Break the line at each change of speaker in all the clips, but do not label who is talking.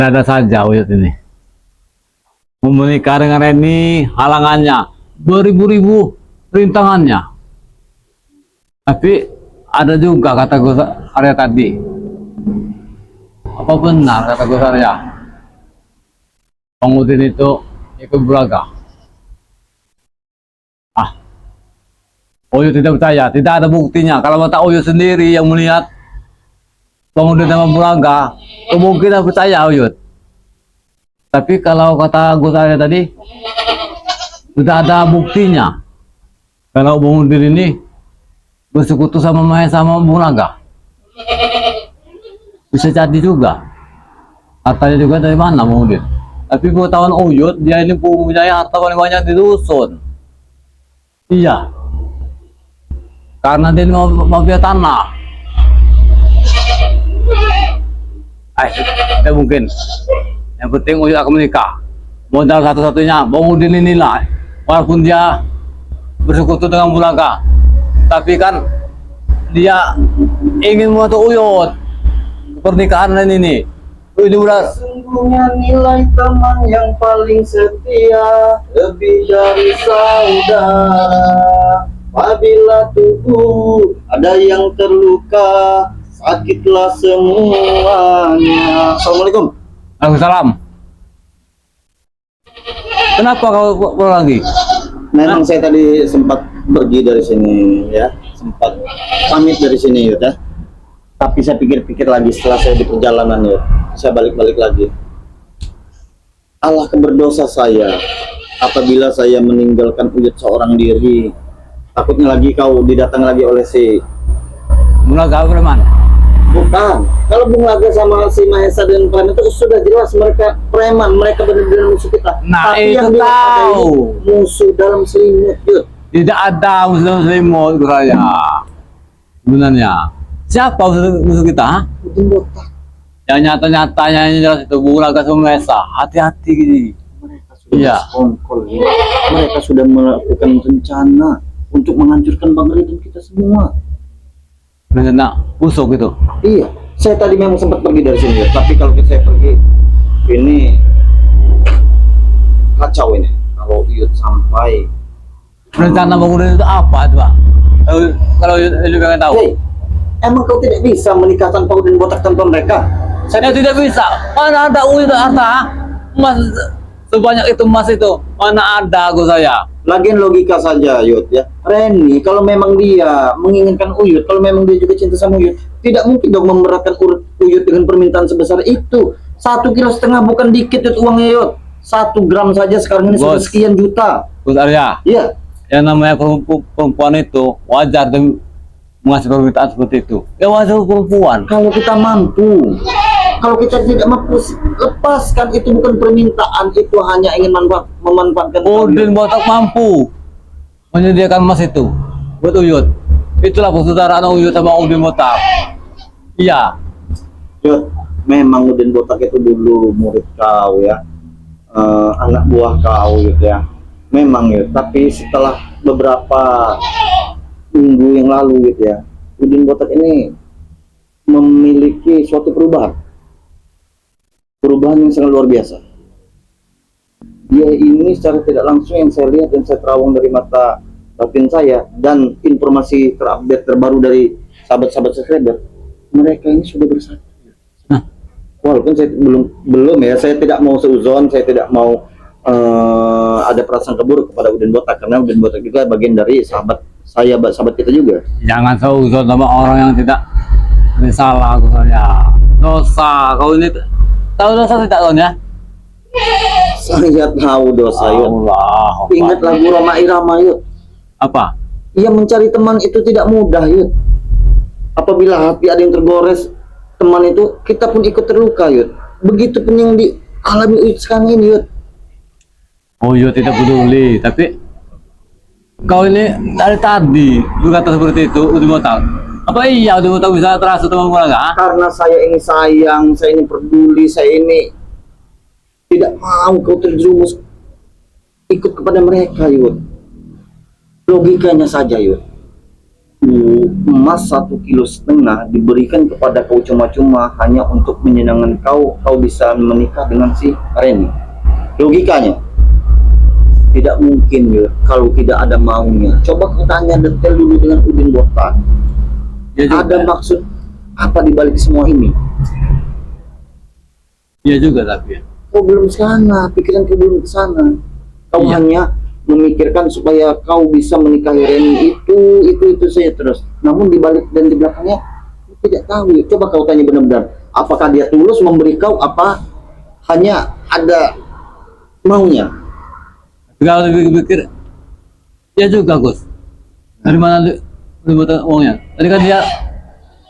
Ada saja Uyut ini. Mau menikah dengan Reni, halangannya beribu-ribu, rintangannya. Tapi ada juga kata Gus Arya tadi. Apa benar kata Gus Arya? Bang Udin itu ikut Braga. Uyut tidak percaya, tidak ada buktinya. Kalau mata Uyut sendiri yang melihat Bang Udin sama Braga, kemungkinan percaya Uyut. Tapi kalau kata Gus Arya tadi, sudah ada buktinya. Kalau Bang Udin ini bersekutu sama Mahes sama Braga, bisa jadi juga. Katanya juga dari mana Bang Udin. Tapi pengetahuan Uyut, dia ini punya harta paling banyak di dusun. Iya. Karena dia mafia tanah. Tidak mungkin. Yang penting Uyut akan menikah. Modal satu-satunya Bang Udin inilah. Walaupun dia bersekutu dengan Braga, tapi kan dia ingin membantu Uyut pernikahan ini. Ini udah
Sesungguhnya nilai teman yang paling setia lebih dari saudara. Apabila tubuh ada yang terluka, sakitlah semuanya. Assalamualaikum.
Waalaikumsalam. Kenapa kau pulang lagi?
Memang saya tadi sempat pergi dari sini ya, sempat pamit dari sini ya. Tapi saya pikir-pikir lagi setelah saya di perjalanan ya, saya balik-balik lagi. Allah keberdosa saya apabila saya meninggalkan Uyut seorang diri. Takutnya lagi kau didatang lagi oleh si
Braga mana?
bukan. Kalau Bung Laga sama si Mahesa dan Prem itu sudah jelas mereka preman, mereka benar-benar musuh kita.
Nah,
tapi
itu
yang dia pakai
tahu.
ini musuh dalam selimut, Yud.
Tidak ada musuh selimut saya. Sebenarnya siapa musuh kita? Ha?
Udin botak.
Yang nyata-nyatanya ini jelas itu Braga sama Mahesa. Hati-hati gini.
Mereka sudah
Iya.
bersekongkol, ya. Mereka sudah melakukan rencana untuk menghancurkan Bang Ridwan kita semua.
Rencana busuk itu.
Iya, saya tadi memang sempat pergi dari sini, ya. Tapi kalau saya pergi, ini kacau ini. Kalau Uyut sampai,
Rencana Bang Udin itu apa coba? Kalau juga nggak tahu.
hey, emang kau tidak bisa menikah tanpa Udin botak tanpa mereka?
Saya tidak bisa. Mana ada Uyut harta? Emas sebanyak itu emas itu. Mana ada aku saya?
Lagian logika saja, Yud ya. Reni, kalau memang dia menginginkan Uyut, kalau memang dia juga cinta sama Uyut, tidak mungkin dong memberatkan Uyut dengan permintaan sebesar itu. 1,5 kilo bukan dikit Yud uangnya Yud. 1 gram saja sekarang ini sudah
Bos.
sekian juta.
Gus Arya,
Iya.
yang namanya perempuan itu wajar dan mengasih permintaan seperti itu. Ya wajar perempuan.
Kalau kita mampu, kalau kita tidak mampu, lepaskan. Itu bukan permintaan, itu hanya ingin memanfaatkan.
Udin botak mampu menyediakan emas itu buat Uyut. Itulah persaudaraan Uyut sama Udin botak. Iya.
Yud, memang Udin botak itu dulu murid kau ya. Anak buah kau gitu ya. Memang ya, tapi setelah beberapa minggu yang lalu gitu ya, Udin botak ini memiliki suatu perubahan yang sangat luar biasa. Dia ini secara tidak langsung yang saya lihat dan saya terawang dari mata batin saya dan informasi terupdate terbaru dari sahabat-sahabat subscriber, mereka ini sudah bersatu. Walaupun saya belum ya, saya tidak mau seuzon, saya tidak mau ada prasangka buruk kepada Udin botak, karena Udin botak juga bagian dari sahabat saya, sahabat kita juga.
Jangan seuzon sama orang yang tidak bersalah Gus Arya. Dosa kau ini tahu dosa tidak tahu ya?
Saya tahu dosa Yud.
Allah.
Ingat lagu Roma Irama Yud.
Apa?
Ia mencari teman itu tidak mudah Yud. Apabila hati ada yang tergores teman itu, kita pun ikut terluka Yud. Begitu pun yang dialami Uyut sekarang ini Yud.
Uyut tidak peduli, tapi kau ini dari tadi berkata seperti itu Udin botak. Apa iya Udin botak bisa terasa teman Braga?
Karena saya ini sayang, saya ini peduli, saya ini tidak mau kau terjerumus ikut kepada mereka Yud. Logikanya saja Yud. emas 1,5 kilo diberikan kepada kau cuma-cuma hanya untuk menyenangkan kau bisa menikah dengan si Reni. Logikanya tidak mungkin ya kalau tidak ada maunya. Coba kau tanya detail dulu dengan Udin Botak.
Iya juga.
Ada maksud apa di balik semua ini?
Iya juga tapi.
Kau belum sana, pikiran kau belum ke sana. Kau
Iya.
hanya memikirkan supaya kau bisa menikahi Reni itu saja terus. Namun di balik dan di belakangnya kau tidak tahu. Coba kau tanya benar-benar, apakah dia tulus memberi kau apa hanya ada maunya?
Kalau dipikir, ya juga Gus. Dari mana dibuat uangnya? Tadi kan dia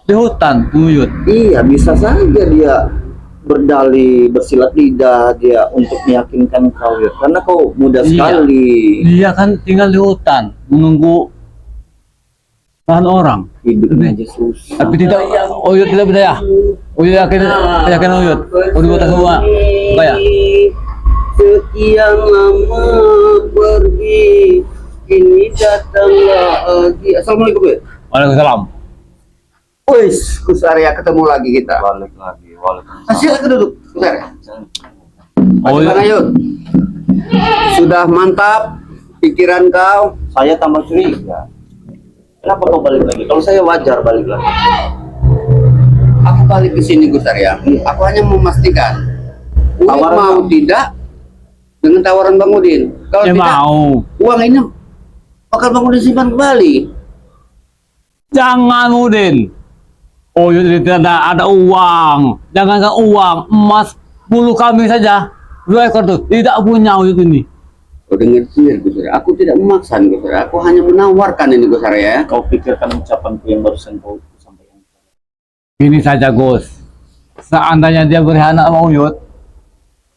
di hutan, nguyut.
Iya, bisa saja dia berdalih, bersilat lidah dia untuk meyakinkan kau ya. Karena kau muda
Iya.
sekali.
Dia kan tinggal di hutan, menunggu bahan orang.
Hidupnya aja susah.
Tapi tidak, Uyut tidak percaya. Uyut yakin Uyut. Udah buat semua, kayak.
Sekian lama pergi, kini datang lagi. Assalamualaikum.
Waalaikumsalam.
Wis, Gus Arya ketemu lagi kita.
Balik lagi,
Silakan duduk, Gus Arya.
Oh,
Bagaimana
iya.
Yud? Sudah mantap pikiran kau?
Saya tambah curiga. Kenapa kau balik lagi? Kalau saya wajar balik lagi.
Aku balik ke sini Gus Arya. Aku hanya memastikan Udin
Tawaran
mau
apa?
tidak dengan tawaran Bang Udin. Kalau
Dia
tidak,
mau.
uang ini bakal Bang Udin simpan kembali.
Jangan Udin. Uyut tidak ada uang. Jangankan uang, emas bulu kami saja. 2 ekor tuh tidak punya Uyut ini.
Kau dengar sendiri Gus Arya. Aku tidak memaksa nih, Gus Arya. Aku hanya menawarkan ini Gus Arya.
Kau pikirkan ucapanku yang barusan kau sampaikan.
Ini saja Gus. Seandainya dia beri anak sama Uyut,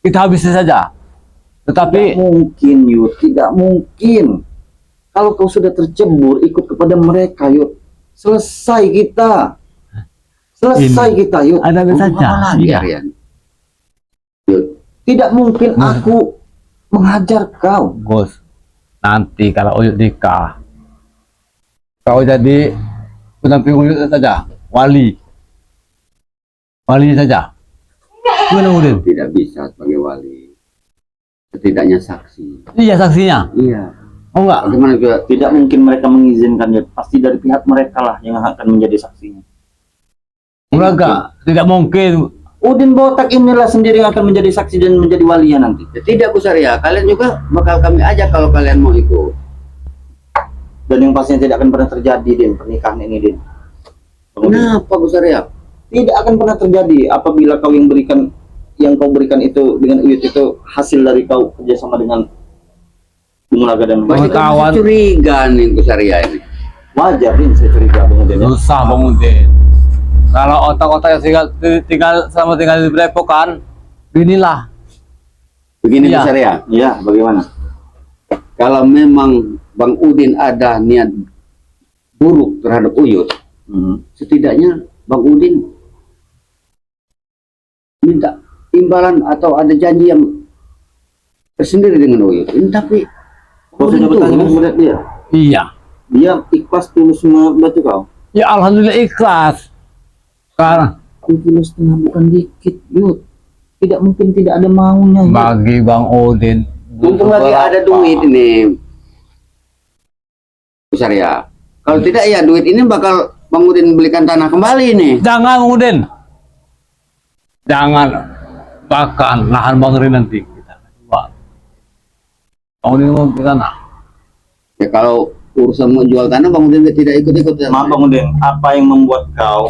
kita habisi saja.
Tidak
Tetapi
mungkin Yud, tidak mungkin. Kalau kau sudah tercebur ikut kepada mereka Yud, selesai kita. Selesai
Ini.
kita Yud.
ada
Mau
saja.
apa lagi,
Iya.
Aryan? Yud,
Tidak mungkin aku menghajar kau.
Gus, nanti kalau Uyut nikah, kau jadi pendamping Uyut saja, wali saja. Gimana Udin?
tidak bisa sebagai wali. Setidaknya saksi.
Iya saksinya.
Iya.
Oh enggak?
Bagaimana juga?
Tidak mungkin mereka mengizinkan Yud. Pasti dari pihak mereka lah yang akan menjadi saksinya.
Enggak, tidak mungkin.
Udin Botak inilah sendiri yang akan menjadi saksi dan menjadi walinya nanti.
Ya, tidak Gus Arya. Kalian juga bakal kami ajak kalau kalian mau ikut.
Dan yang pastinya tidak akan pernah terjadi Din, pernikahan ini Din.
Kenapa Gus Arya?
Tidak akan pernah terjadi apabila kau yang kau berikan itu dengan Uyut itu hasil dari kau kerjasama dengan Bung Laga dan
Bang
Masih
kawan.
curiga nih Gus Arya ini.
wajar Din, saya curiga Bung Udin ya.
Susah Bang Udin. Kalau otak-otak yang tinggal di Blepokan, inilah.
Begini
Iya.
Gus Arya.
Iya, bagaimana?
Kalau memang Bang Udin ada niat buruk terhadap Uyut, setidaknya Bang Udin minta imbalan atau ada janji yang tersendiri dengan Uyut. Ini tapi
Kau sudah bertanya kepada dia?
Iya.
Dia ikhlas tulus membantu kau?
Ya alhamdulillah ikhlas. Sekarang
1,5 bukan dikit Yud. Tidak mungkin tidak ada maunya Yud.
bagi Bang Udin.
untung lagi ada duit ini. Gus Arya. Kalau tidak ya duit ini bakal Bang Udin belikan tanah kembali nih.
Jangan Bang Udin. Jangan. Bahkan lahan Bang Rin nanti kita jual. Bang Udin mau ke sana.
Ya kalau urusan mau jual tanah Bang Udin tidak ikut-ikut. Ya.
Maaf Bang Udin, apa yang membuat kau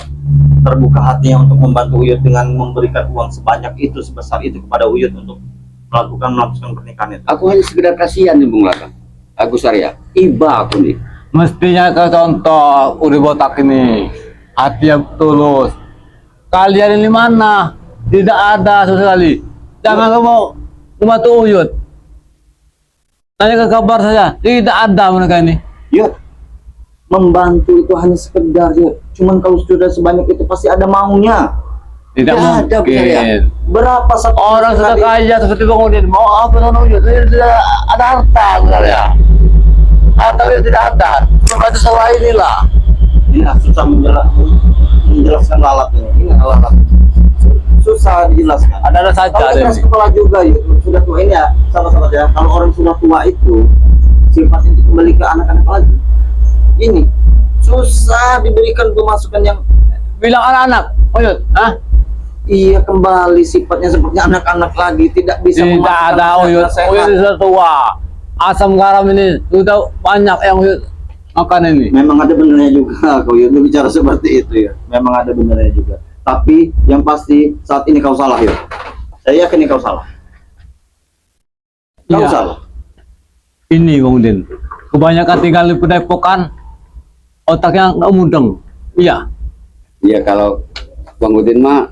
terbuka hatinya untuk membantu Uyut dengan memberikan uang sebanyak itu, sebesar itu kepada Uyut untuk melakukan pernikahan itu?
Aku hanya sekedar kasihan nih Bung Laka. Agus Arya. Iba aku nih.
Mestinya kau contoh Uri Botak ini. Hati yang tulus. Kalian ini mana? Tidak ada sama sekali. Jangan kamu membantu Uyut. Tanya ke kabar saja. Tidak ada mereka ini.
Yud, membantu itu hanya sekedar Yud. Cuman kalau sudah sebanyak itu pasti ada maunya.
Tidak
ada,
mungkin.
Berapa satu
Orang sudah kaya seperti Bang Udin. Mau apa sama Uyut? Tidak ada harta misalnya. Harta Uyut tidak ada. Cuma itu salah inilah.
Ini susah menjelaskan lalat ini. Ini lalat. Susah dijelaskan.
Ada saja.
Kalau
ada
keras
ini.
kepala juga ya, sudah tua ini ya, sama-sama ya. Kalau orang sudah tua itu sifatnya itu kembali ke anak-anak lagi. Ini susah diberikan pemasukan yang
Bilang anak-anak, Oyot, ah?
iya kembali sifatnya seperti anak-anak lagi, tidak bisa
Tidak
memasukkan
ada Oyot.
sehat.
Oyot sudah tua. Asam garam ini sudah banyak yang Oyot makan ini.
Memang ada benernya juga kau ya bicara seperti itu ya. Memang ada benernya juga. Tapi yang pasti saat ini kau salah ya. Saya yakin kau salah. Kau
Iya.
salah.
Ini Bang Udin. Kebanyakan tinggal di Padepokan, otaknya nggak mudeng. Iya.
Iya, kalau Bang Udin mah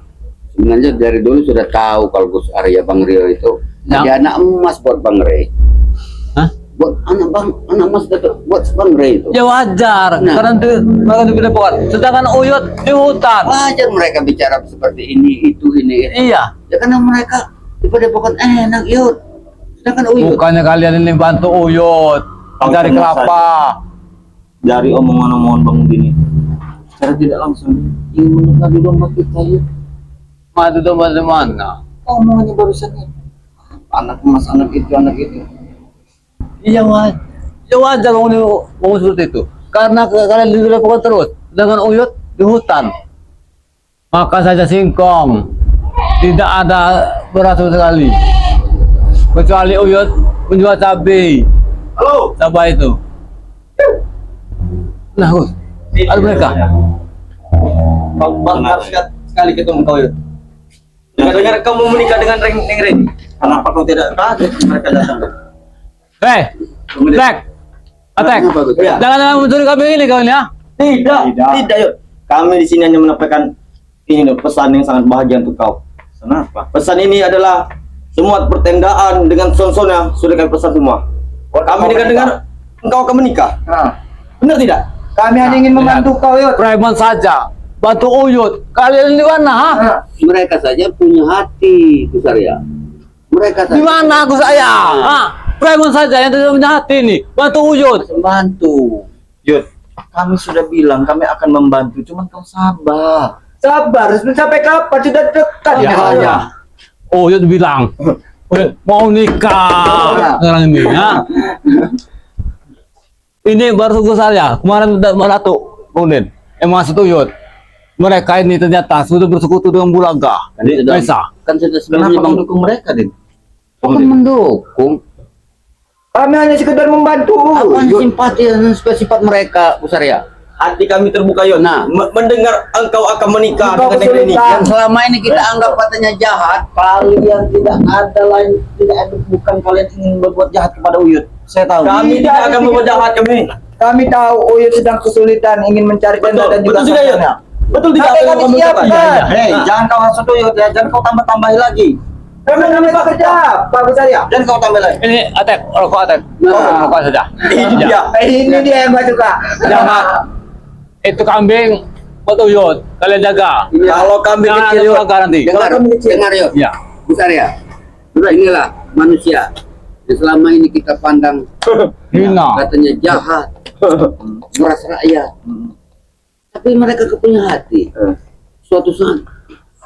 sebenarnya dari dulu sudah tahu kalau Gus Arya Bang Rio itu
Ya.
jadi anak emas buat Bang Rey.
Hah?
Buat anak emas buat Bang Rey itu.
Ya wajar,
Nah.
karena mereka di Padepokan. Sedangkan Oyot di hutan.
Wajar mereka bicara seperti ini, itu.
Iya.
Ya karena mereka di Padepokan enak, yuk. Sedangkan Uyut.
Bukannya kalian ini bantu Oyot mencari
tenang
kelapa.
Dari omongan-omongan Bang Udin itu, secara tidak langsung ingin mendengar di domba kita ya.
Madu domba di mana?
Omongannya barusan ya. Anak emas, anak itu.
Iya wajar. Ya wajar ngomong seperti itu. Karena kalian di Padepokan terus, sedangkan Oyot di hutan. Makan saja singkong. Tidak ada beras sama sekali. Kecuali Oyot menjual cabai.
Halo.
Cabai itu. Nah, Gus. Ada mereka.
Kau bangga sekali ketemu kau ya. Dengar-dengar kau mau menikah dengan Neng Reng. Kenapa kau tidak kaget mereka datang?
Hei, Atek. Atek.
Kenapa, Gus?
Iya.
Jangan mencuri kambing ini kau ini ya.
Tidak yuk. Kami di sini hanya menyampaikan ini loh, pesan yang sangat bahagia untuk kau. Kenapa? Pesan ini adalah semua pertendaan dengan son-sonnya sudah kami pesan semua. Kami dengar-dengar engkau akan menikah. Benar tidak?
Kami hanya ingin membantu kau yuk.
Preman saja. Bantu Oyot. Kalian di mana? Ha?
Mereka saja punya hati, Gus Arya. Mereka saja.
Di mana aku saya? Ha? Preman saja yang tidak punya hati ini. Bantu Oyot.
Membantu.
Yud, kami sudah bilang kami akan membantu, cuman kau sabar.
Sabar, sampai kapan? Sudah dekat.
Ya, ya. Oyot bilang Oyot mau nikah sekarang ini. Ha? Ini baru tugas saya. Kemarin udah meratu, Bundin. Emang satu Oyot. Mereka ini ternyata sudah bersekutu dengan Bulaga. Bisa.
Kan sudah
Kenapa
sebelumnya
kau
Bang
dukung mereka, Din?
Bukan mendukung.
Kami hanya sekedar membantu.
Apa simpati dan sifat mereka, Gus Arya?
Hati kami terbuka, Yud.
Nah.
Mendengar engkau akan menikah
Engkau
dengan Neng Reni.
kesulitan.
Yang selama ini kita anggap katanya jahat.
Kalian tidak ada lain, tidak ada, bukan kalian ingin berbuat jahat kepada Uyut. Saya tahu. Kami
Tidak
tidak
ada
akan berbuat jahat kami.
Kami tahu Uyut sedang kesulitan ingin mencari tenda dan juga
betul tidak, Yud?
sarjana.
Betul tidak?
Sampai
apa yang
kami
kamu
siapkan.
katakan?
Iya, iya.
Hei, jangan kau hasut Uyut ya, jangan kau tambah-tambahin lagi.
Kami bekerja, Pak Gus Arya.
Jangan kau tambah lagi.
Ini Atek, rokok Atek.
Nah.
Rokok saja.
Ini dia.
Ini dia yang gak suka.
Jangan. Itu kambing buat Uyot. Kalian jaga.
Kalau kami
Jangan
kecil,
ada
Yud.
Bulaga nanti.
Dengar, dengar yuk.
Ya.
Gus Arya. Inilah manusia yang selama ini kita pandang
Hina.
katanya jahat, meras rakyat. Tapi mereka punya hati. Suatu saat,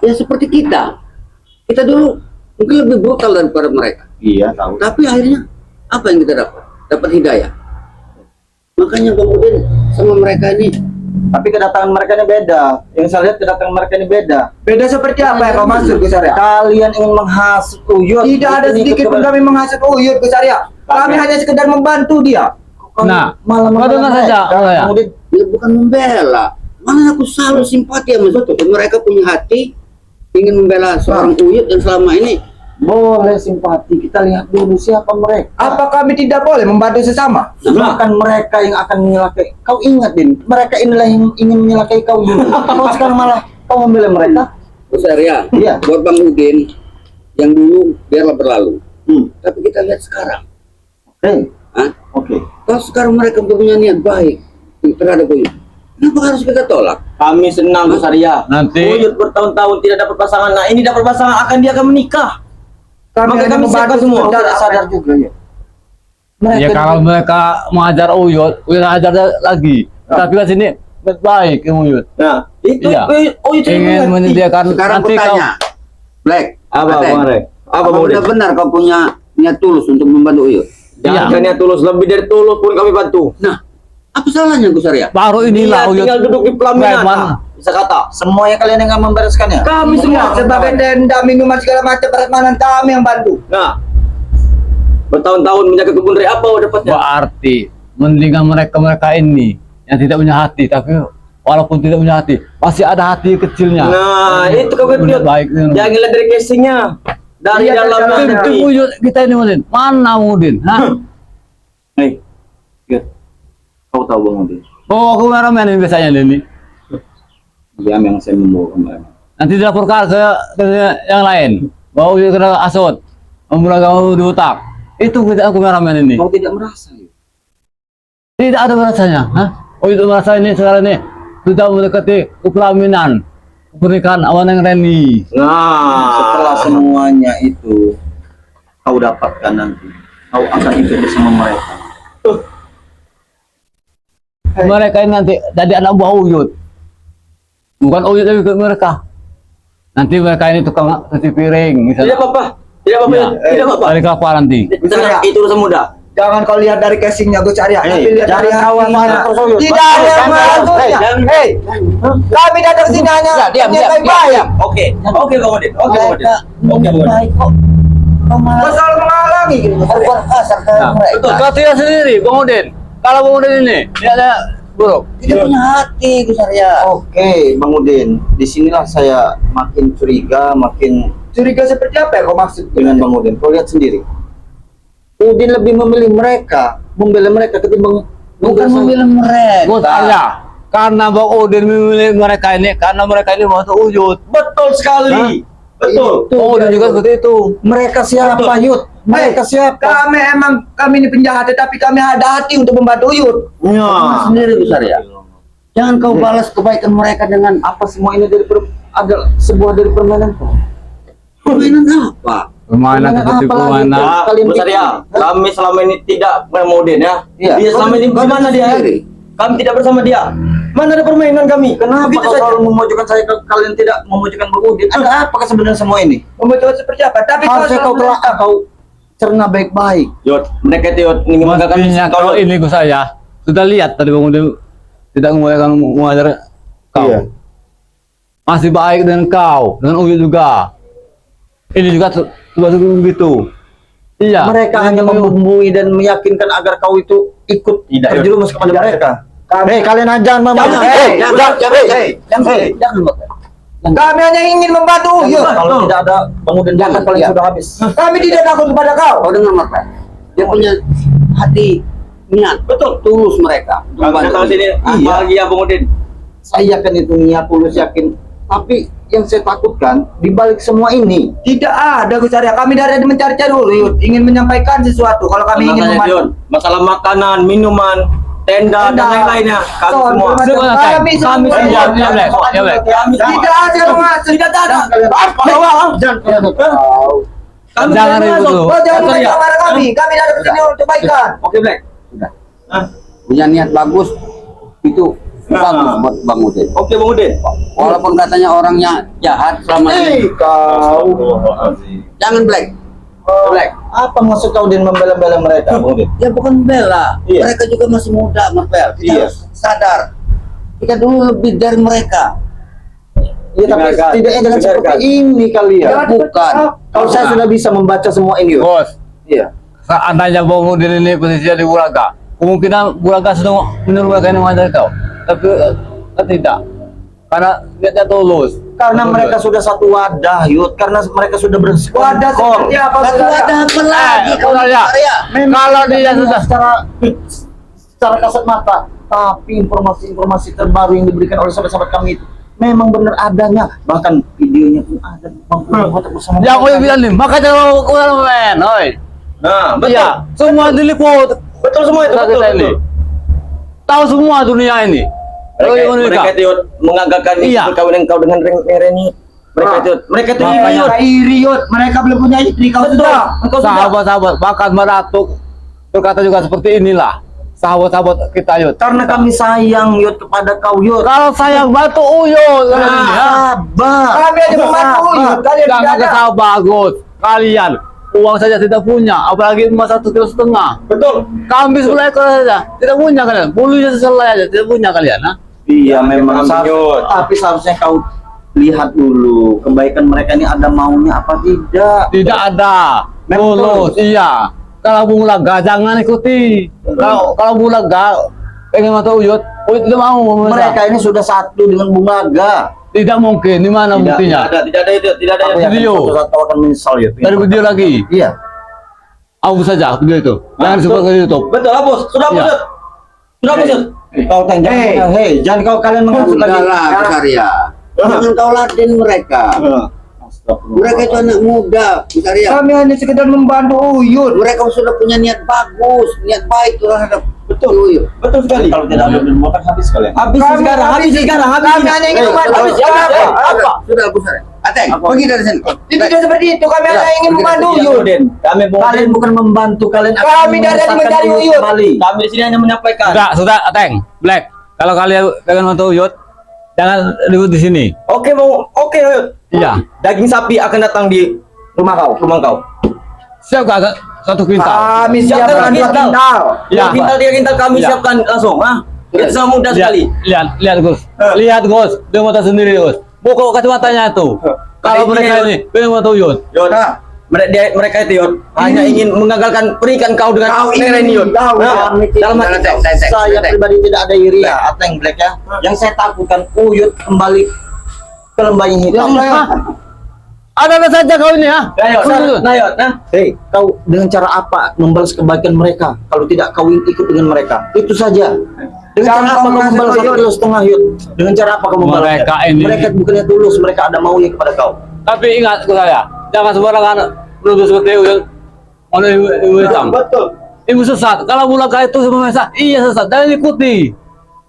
ya seperti kita. Kita dulu mungkin lebih brutal daripada mereka.
Iya, tahu.
Tapi akhirnya apa yang kita dapat? Dapat hidayah. Makanya Bang Udin sama mereka ini
Tapi kedatangan mereka ini beda. Yang saya lihat kedatangan mereka ini beda.
Beda seperti apa yang kau maksud Gus Arya?
Kalian ingin menghasut Uyut.
Tidak ada
Ingin
sedikit pun
kepada-
kami menghasut Uyut Gus Arya. Kami hanya sekedar membantu dia.
Nah,
malah
kau dengar saja. saya.
Kemudian
ya bukan membela. Malah aku selalu simpati sama mereka punya hati ingin membela seorang Uyut yang selama ini
boleh simpati. Kita lihat dulu siapa mereka.
Apa kami tidak boleh membantu sesama?
Bukan mereka yang akan menyelakai. Kau ingat, Din, mereka inilah yang ingin menyelakai kau dulu. Kalau sekarang malah kau membela mereka.
Gus Arya,
Iya.
buat Bang Udin yang dulu biarlah berlalu. Tapi kita lihat sekarang.
Oke.
Hah?
Oke.
Kalau sekarang mereka punya niat baik terhadap Uyut, kenapa harus kita tolak?
Kami senang, Gus Arya.
Nanti-
Uyut bertahun-tahun tidak dapat pasangan. Nah, ini dapat pasangan, dia akan menikah.
Kami
Maka
hanya
kami
membantu
siapkan semua.
sekedar
Tidak sadar juga ya.
Ya kalau mereka mengajar Uyot, Uyot ajar lagi. Tapi kan sini baik Uyut.
Nah, itu
Iya.
Oyut
Ingin menyediakan
Sekarang
nanti kau
bertanya, Black.
apa
Ateng,
Bang Rek? Apa
Apa
Bang Udin?
benar kau punya niat tulus untuk membantu Uyut?
Jangan
Iya.
niat tulus, lebih dari tulus pun kami bantu.
Nah, apa salahnya Gus Arya?
baru inilah
Dia
Uyut.
tinggal duduk di pelaminan.
Preman.
Nah, bisa kata.
Semuanya kalian yang akan membereskannya.
Kami semua
sebagai tenda minuman segala macam pertemanan kami yang bantu.
Nah, bertahun-tahun menjaga kebun raya apa dapatnya?
Berarti mendingan mereka ini yang tidak punya hati, tapi walaupun tidak punya hati, masih ada hati kecilnya.
Nah, itu kau
Benar,
Uyut.
baik.
Jangan lihat dari casingnya, dari
Iya,
dalam
dari
Itu
hati.
Uyut kita ini Udin. Mana Udin? Hah?
Hei, Uyut. Kau tahu Bang Udin?
Oh, aku kameramen ini biasanya ini.
Dia yang saya membawa kemarin.
Nanti dilaporkan ke yang lain. Bahwa Uyut kena asot, memulai kamu diutak. Itu kita aku kameramen ini.
Kau tidak merasa ya?
Tidak ada rasanya. Hah? Oh itu merasa ini sekarang ini sudah mendekati kepelaminan, pernikahan awan yang Reni.
Nah,
Setelah semuanya itu kau dapatkan nanti, kau akan ikut bersama mereka.
Mereka ini nanti jadi anak buah Uyut. Bukan Uyut tapi ikut mereka. Nanti mereka ini tukang cuci piring
tidak
misalnya.
apa-apa. Tidak apa-apa.
Ya.
Tidak apa-apa.
Dari kapal nanti.
Tenang, itu urusan muda.
Jangan kau lihat dari casingnya Gus Arya, tapi lihat dari
kawan
hatinya.
mana
Tidak ada yang melakukannya. Hei, kami datang sini hanya
Diam,
niat
diam,
baik.
diam.
Oke, oke Bang Udin. Oke Bang Udin. Oke Bang Udin.
Baik kok. Kau malah
Masalah menghalangi gitu.
berbuat kasar ke
Nah,
mereka.
kau tidak sendiri, Bang Udin. Kalau Bang Udin ini dia ada buruk.
Tidak punya hati Gus Arya.
Oke, Bang Udin. Disinilah saya makin curiga, makin curiga seperti apa yang kau maksud dengan Bang Udin? Kau lihat sendiri. Udin lebih memilih mereka, membela mereka ketimbang
Bukan memilih
Gus
mereka.
Arya, karena Bang Udin memilih mereka ini, karena mereka ini masuk Uyut.
Betul sekali. Betul.
Bang Udin juga seperti itu.
Mereka siapa, Yud? Mereka siapa? Kami ini penjahat, tetapi kami ada hati untuk membantu Yud.
Ya.
Sendiri Gus Arya. Jangan kau balas kebaikan mereka dengan
Apa semua ini dari ada sebuah dari permainan kok?
permainan apa?
Permainan seperti
Apa lagi?
permainan.
Nah,
Kalian
Besar ya,
bikin.
kami selama ini tidak Bang Udin ya.
Iya.
Dia selama ini di mana dia?
Sendiri.
Kami tidak bersama dia. Mana ada permainan kami?
Kenapa
Begitu
kau
saja.
selalu memojokkan saya kalian tidak memojokkan Bang Udin? Ada apa sebenarnya semua ini? Memojokkan seperti apa? Tapi harusnya kau telah kau cerna baik-baik.
Yot, mereka itu Yot ingin mengatakan
Mestinya kalau ini ke saya sudah lihat tadi Bang Udin tidak mengajar kau.
Iya.
Masih baik dengan kau, dengan Uyut juga. Ini juga sudah begitu. Iya.
Mereka hanya membumbui dan meyakinkan agar kau itu ikut
Tidak,
terjerumus kepada mereka. Hei, kalian jangan
Jangan, jangan.
Kami hanya ingin membantu.
Iya,
Kalau tidak ada Bang Udin
Jangan,
kalian
iya.
sudah habis. Kami tidak takut kepada kau.
Kau dengar mereka? Dia punya hati niat,
Betul.
tulus mereka. untuk
Kami datang
membantu.
sini
Iya.
bahagia Bang Udin.
Saya yakin itu niat tulus yakin. Tapi yang saya takutkan di balik semua ini tidak ada Gus Arya. Kami dari mencari-cari dulu, Yud. Ingin menyampaikan sesuatu. Kalau kami ingin
Makanya,
membantu.
Yot, masalah makanan, minuman, tenda dan lain-lainnya. Kami
Son,
semua.
kami
Kami
semua.
semua. Ya, Black. Ya, Black.
Kami semua.
Tidak ada maksud. Tidak ada.
Jangan Kami
Jangan
tidak
ribut
masuk.
lu.
Oh, jangan
Besar ya.
marah kami. Kami datang ke sini untuk kebaikan.
Oke, Black.
Sudah.
Hah?
Punya niat bagus, itu
Nah.
bagus buat Bang Udin.
Oke, Bang Udin.
Walaupun katanya orangnya jahat selama ini.
Kau.
Jangan Black.
Black.
Apa maksud kau Din membela-bela mereka, Bang Udin?
Ya bukan bela.
Iya.
Mereka juga masih muda, Marvel. Kita
Iya.
harus sadar. Kita dulu lebih dari mereka.
Ya tapi
Dengarkan.
setidaknya jangan
Dengarkan.
seperti ini kalian.
Bukan.
Kalau saya sudah bisa membaca semua ini, Yud.
Bos,
Iya.
seandainya Bang Udin ini posisinya di Buraga, kemungkinan Buraga sudah menyuruh mereka ini mengajar kau. Tapi tidak. Karena dia tulus.
Karena mereka sudah satu wadah, Yud. Karena mereka sudah bersekongkol. Wadah seperti apa?
Satu ada apa lagi kau
Benar ya.
Arya?
Kalau dia sudah
secara kasat mata, tapi informasi-informasi terbaru yang diberikan oleh sahabat-sahabat kami itu memang benar adanya, bahkan videonya pun ada. Bang, bersama
yang
mereka.
Uyut bilang nih, makanya mau men, oi.
Nah, betul.
Iya, semua diliput.
Betul semua itu, betul,
Kita ini.
betul.
Tahu semua dunia ini.
Mereka itu Yot, mengagakan
Iya.
perkawinan kau dengan Reni. Mereka itu
Makanya-
Yot.
Mereka iri, Yud. Mereka belum punya istri, kau
Betul.
sudah.
Engkau sudah.
Sahabat-sahabat, bahkan Meratuk berkata juga seperti inilah. sahabat-sahabat kita Yud.
Karena kami sayang Yud kepada kau Yud.
Kalau sayang bantu Uyut kalian ini, ya.
Sabar.
Kami aja membantu Uyut, kalian tidak
Jangan
ada.
kesal bagus. Kalian uang saja tidak punya, apalagi emas 1,5 kilo.
Betul.
Kambing 10 ekor saja tidak punya kalian. Bulunya seselai aja tidak punya kalian, ha?
Iya memang
Memang, Yud.
tapi seharusnya kau lihat dulu kebaikan mereka ini ada maunya apa tidak.
Tidak ada.
Betul.
Tulus, iya. Kalau Bung Laga jangan ikuti. Kalau Bung Laga pengen mata Uyut tidak mau.
Mereka ini sudah satu dengan Bung Laga.
Tidak mungkin. Di mana buktinya?
Tidak ada itu, tidak ada
Aku
yang
video.
suatu saat kau akan menyesal Yud.
Dari video lagi.
Iya.
Aku saja video itu. Jangan sebut ke YouTube.
Betul, hapus. Sudah hapus,
Iya.
Yud. Sudah hapus, Yud.
Kau jangan, jangan kau kalian menghasut lagi.
Udahlah, Busaria. Jangan kau laden mereka. Mereka itu anak muda, Busaria.
Kami hanya sekedar membantu Uyut.
Mereka sudah punya niat bagus, niat baik terhadap Uyut.
Betul sekali.
Kalau tidak ada motor habis kalian.
Habis sekarang, habis sekarang, habis. Kami hanya ingin membantu.
Habis,
Apa? Apa?
Sudah, Busaria. Ateng, pergi dari sini.
Tidak seperti itu. Kami hanya ingin membantu Uyut.
Kami kalian bukan membantu kalian. akan
Kami dari
menyesatkan
mencari
Uyut
Uyut.
kembali.
Kami di sini hanya menyampaikan.
Sudah, Ateng. Black. Kalau kalian pengen mata Uyut, jangan ribut di sini.
Oke, oke, Uyut.
Iya.
Daging sapi akan datang di rumah kau.
Siap gak 1 kuintal?
Kami siapkan 2 kintal.
Ya.
2 kintal, 3 kintal kami
Ya.
siapkan langsung. Itu sangat mudah sekali.
Lihat Gus. Lihat Gus. Dengan mata sendiri Gus. Buka kacamatanya tuh. Kalau
Ini,
mereka
Yud.
ini pengen mata Uyut.
Yud, mereka itu Yud hanya ingin mengagalkan pernikahan kau dengan Neng Reni Yud.
Dalam hati saya pribadi tidak ada iri ya, Ateng Black ya. Yang saya takutkan Uyut kembali ke lembahnya hitam.
Ada saja kau ini ya.
Hei, kau dengan cara apa membalas kebaikan mereka? Kalau tidak kau ikut dengan mereka, itu saja. Dengan cara apa kau membalas 1,5 kilo Yud? Dengan cara apa kau membalas?
Mereka ini-
Mereka bukannya tulus, mereka ada maunya kepada kau.
Tapi ingat ke saya, jangan sembarangan menuduh seperti Uyut. Oleh ibu hitam.
Betul.
Ibu sesat. Kalau mula itu semua sesat, iya sesat. Jangan ikuti.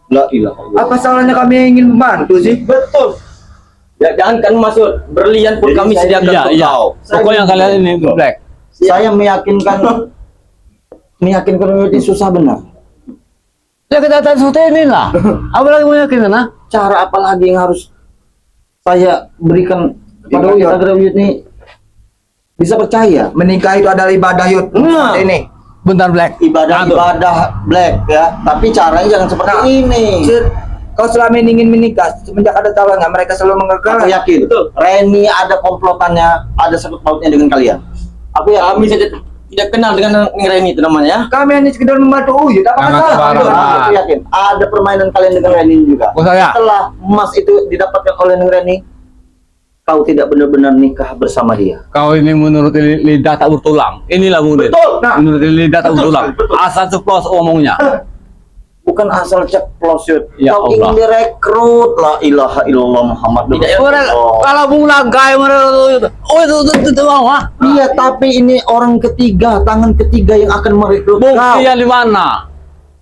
La ilaha illallah.
Apa salahnya kami ingin membantu sih? Betul. Ya, jangan kan masuk berlian pun
Jadi
kami
saya-
sediakan
Iya,
untuk
iya.
kau.
Pokoknya kalian ini Black.
Saya meyakinkan Uyut ini susah benar.
Ya kita tahu seperti inilah. Apalagi mau yakin nah?
Cara apa lagi yang harus saya berikan kepada Uyut agar Uyut ini bisa percaya?
Menikah itu adalah ibadah Yud.
Nah.
Ini.
Bentar Black.
Ibadah Black ya, tapi caranya jangan seperti
Nah,
ini.
Kau selama ini ingin menikah, semenjak ada tawaran, mereka selalu mengagalkan.
Aku yakin, Reni ada komplotannya, ada sangkut pautnya dengan kalian. Aku yakin.
Kami saja tidak kenal dengan Neng Reni itu namanya ya. Kami hanya sekedar membantu Uyut. Apa
Jangan
salah?
sembarangan.
Aku yakin ada permainan kalian dengan Reni juga.
Oh, saya.
Setelah emas itu didapatkan oleh Neng Reni, kau tidak benar-benar nikah bersama dia.
Kau ini menurut lidah tak bertulang. Inilah Bung Din.
Betul. Nah.
Menurut lidah tak
Betul,
bertulang.
betul.
Asal ceplos omongnya.
Bukan asal ceplos Yud.
Ya
Kau
Allah.
ingin direkrut. La ilaha illallah Muhammad
Orang-
Rasulullah.
Kalau Bung Laga yang itu mau ah.
Iya, tapi ini orang ketiga, tangan ketiga yang akan merekrut kau.
Buktinya di mana?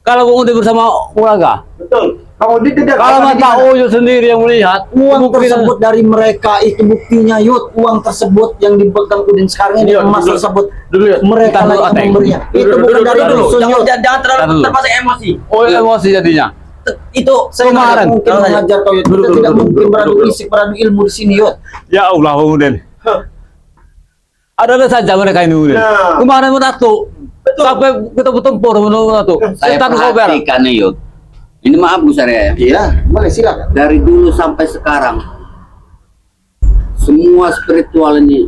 Kalau Bung Din bersama Bung Laga.
Betul. Kamu tidak.
Kalau mata Uyut sendiri yang melihat
Uang
bukti-
tersebut dari mereka itu buktinya Yud. Uang tersebut yang dipegang Udin sekarang ini
Yud,
emas
dulu.
tersebut
Dulu, Yud.
mereka
Kita dulu,
lagi
Ateng.
memberinya. Itu bukan dari dusun Yud.
Jangan terlalu
Dulu.
terpaksa emosi.
Oh emosi jadinya.
Itu
Saya nggak
Kemarin.
mungkin
Tahu saja.
mengajar kau Yud. Kita tidak mungkin beradu fisik, beradu ilmu di sini Yud.
Ya Allah Bung Din. Ada saja mereka ini Bung Din.
Nah.
Kemarin menatu.
Betul.
Sampai kita bertempur menatu.
Saya
Setan kober.
perhatikan nih, Yud. Ini maaf Busaria ya.
Iya, boleh silakan.
Dari dulu sampai sekarang semua spiritual ini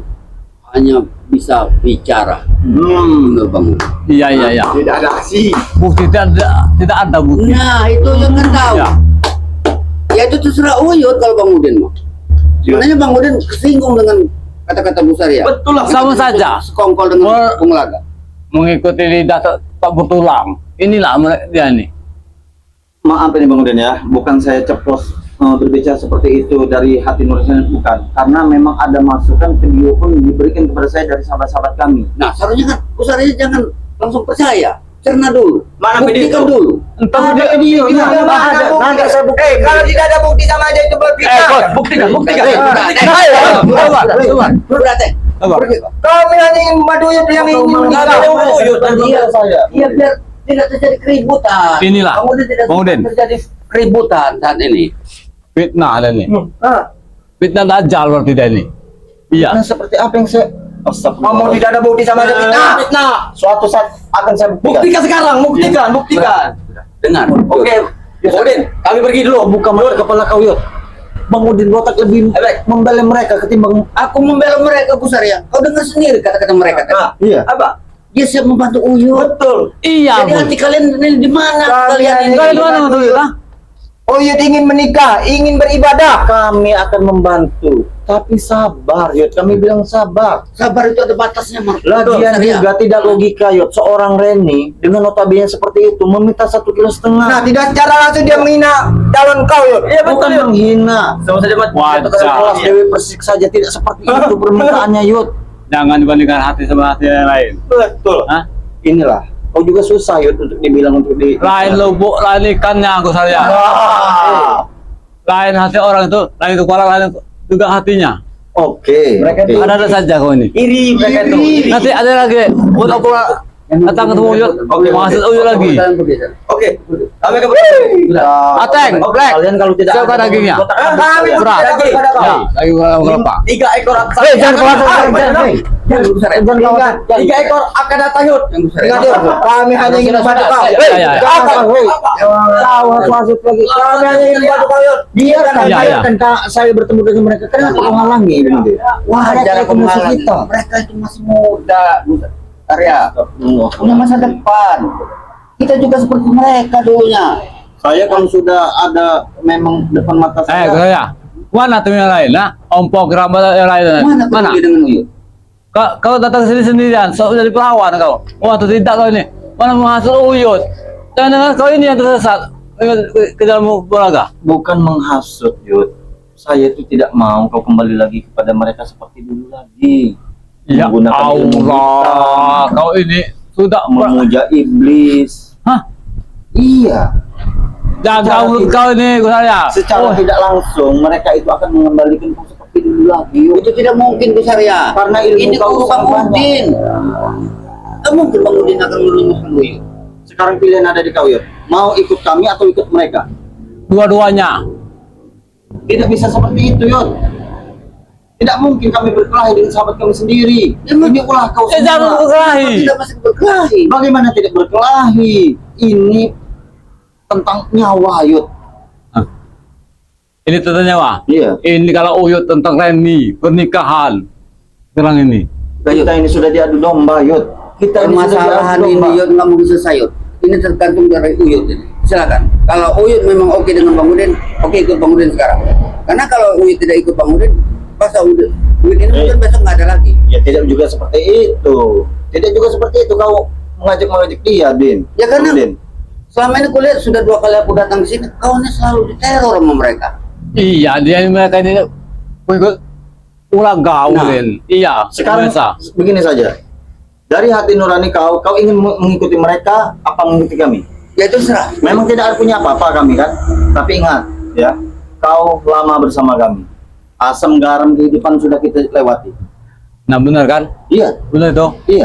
hanya bisa bicara. Benar Bang.
Iya iya iya.
Tidak ada aksi.
Bukti tidak ada bukti.
Nah, itu yang kan tahu.
Ya.
Ya itu terserah Uyut kalau Bang Udin mah. Sebenarnya Bang Udin kesinggung dengan kata-kata Busaria.
Betul lah.
Sama saja.
Sekongkol dengan Bung Laga.
Mengikuti lidah tak bertulang. Inilah mereka dia nih.
Maaf ini Bang Udin ya, bukan saya ceplos berbicara seperti itu dari hati nurani, bukan. Karena memang ada masukan video pun diberikan kepada saya dari sahabat-sahabat kami.
Nah, seharusnya kan Busaria jangan langsung percaya. Cerna dulu.
Mana video
Buktikan
itu?
dulu.
Entah
Ada video, nanti saya bukti.
Kalau tidak ada bukti sama aja itu berpikir.
buktikan.
Berarti.
Sabar.
Pergi.
Kami hanya ingin membantu Uyut yang ingin
Kau
menikah.
mau
Uyut.
saya.
Iya biar tidak terjadi keributan.
Inilah,
Kemudian tidak
Bang Udin.
terjadi keributan saat ini.
Fitnah ada nih.
Ah,
Fitnah dajjal berarti dia ini. Iya.
nah seperti apa yang saya
Ngomong tidak ada bukti sama ada fitnah.
fitnah. Suatu saat akan saya buktikan.
Buktikan sekarang, buktikan, buktikan.
Dengar.
Oke, Udin, kami pergi dulu.
Buka mulut kepala kau yuk. Bang Udin botak lebih membela mereka ketimbang
Aku membela mereka, Bu Sarya. Kau dengar sendiri kata-kata mereka.
Nah,
iya.
apa?
Dia siap membantu Uyut.
Betul.
Iya,
Jadi
Bos.
hati kalian ini di mana? Kalian ini
Kalian di mana tuh ya?
Oyut ingin menikah, ingin beribadah. Kami akan membantu. Tapi sabar, Yud. Kami bilang sabar.
Sabar itu ada batasnya, Mar.
Lagian
Sarya.
juga tidak logika, Yud. Seorang Reni dengan notabene seperti itu meminta 1,5 kilo.
Nah, tidak secara langsung dia menghina calon kau, Yud. Iya,
Bukan
betul, Yud.
menghina.
Sama saja, Mat.
Wajar.
Kelas Dewi Persik saja tidak seperti itu permintaannya, Yud.
Jangan dibandingkan hati sama hati yang lain.
Betul.
Hah?
Inilah. Kau juga susah, Yud, untuk dibilang untuk di...
Lain lubuk, lain ikannya aku saya.
Ah.
Lain hati orang itu, lain kepala, lain juga hatinya.
Oke.
Mereka itu-
Ada saja kau ini.
Iri mereka itu.
Nanti ada lagi. Buat aku datang ketemu Uyut.
Oke,
Maksud Uyut lagi.
Oke, kami kembali.
Ateng, Black.
Kalian kalau tidak
Siapa
ada
dagingnya?
kotak-
Kami
Berat.
lagi pada kau.
Ya, lagi berapa?
3 ekor akan
Hei, jangan keluar,
Tiga ekor akan datang, Yud. Ingat, Yud. Kami hanya ingin membantu kau.
Ya,
Hei,
ya, ya.
apa? Hei.
Kau masuk lagi.
Kami hanya ingin membantu kau, Yud.
Biarkan,
Ya, ya.
biarkan saya bertemu dengan mereka. Kenapa kau halangi?
Wajar
Mereka
aku
itu musuh
menghalangi.
kita.
Mereka itu masih muda, Bu Sarya. Punya masa depan. Kita juga seperti mereka dulunya.
Saya kalau sudah ada memang depan mata saya.
saya. Mana tim yang lain? Nah, ompok rambat yang lain.
Mana
Mana?
peduli dengan Uyut?
Kau datang ke sini sendirian, so jadi pelawan kau. Wah, atau tidak kau ini? Mana menghasut Uyut? Jangan dengan kau ini yang tersesat ke dalam bolaga.
Bukan menghasut, Yud. Saya itu tidak mau kau kembali lagi kepada mereka seperti dulu lagi.
Ya
Menggunakan ilmu
Allah,
hitam,
kau ini sudah
memuja iblis.
Hah?
Iya.
Jaga mulut kau ini, gue saya.
Secara tidak langsung mereka itu akan mengembalikan kau seperti dulu lagi, Yud.
Itu tidak mungkin, Bu Sarya.
Karena ilmu
ini
kau
kau Bang
banyak.
Udin. Tak mungkin Bang Udin akan meluluskan Uyut.
Sekarang pilihan ada di kau, Yud. Mau ikut kami atau ikut mereka?
Dua-duanya.
Tidak bisa seperti itu, Yud. Tidak mungkin kami berkelahi dengan sahabat kami sendiri. Ini ulah kau
Jangan
semua.
berkelahi.
Tidak masih berkelahi.
Bagaimana tidak berkelahi? Ini tentang nyawa, Yud.
Ini tentang nyawa.
Iya.
Ini kalau Uyut tentang Reni, pernikahan. Sekarang ini.
Kita ini sudah diadu domba, Yud. Kita ini sudah
Permasalahan
diadu
ini
domba.
Uyut nggak mau bisa sayut. Ini tergantung dari Uyut ini. Silakan. Kalau Uyut memang oke dengan Bang Udin, oke ikut Bang Udin sekarang. Karena kalau Uyut tidak ikut Bang Udin, masa Uyut ini mungkin besok nggak ada lagi.
Ya tidak juga seperti itu. Tidak juga seperti itu kau mengajak dia, Din.
Ya karena
Din.
selama ini kulihat sudah 2 kali aku datang ke sini, kawannya selalu diteror sama mereka.
Iya, dia mereka ini ikut ulah gaulin. Iya,
Sekarang
biasa.
begini saja. Dari hati nurani kau ingin mengikuti mereka apa mengikuti kami?
Ya itu serah.
Memang tidak punya apa-apa kami kan. Tapi ingat ya, kau lama bersama kami. Asam garam kehidupan sudah kita lewati.
Nah, benar kan?
Iya.
Benar itu.
Iya.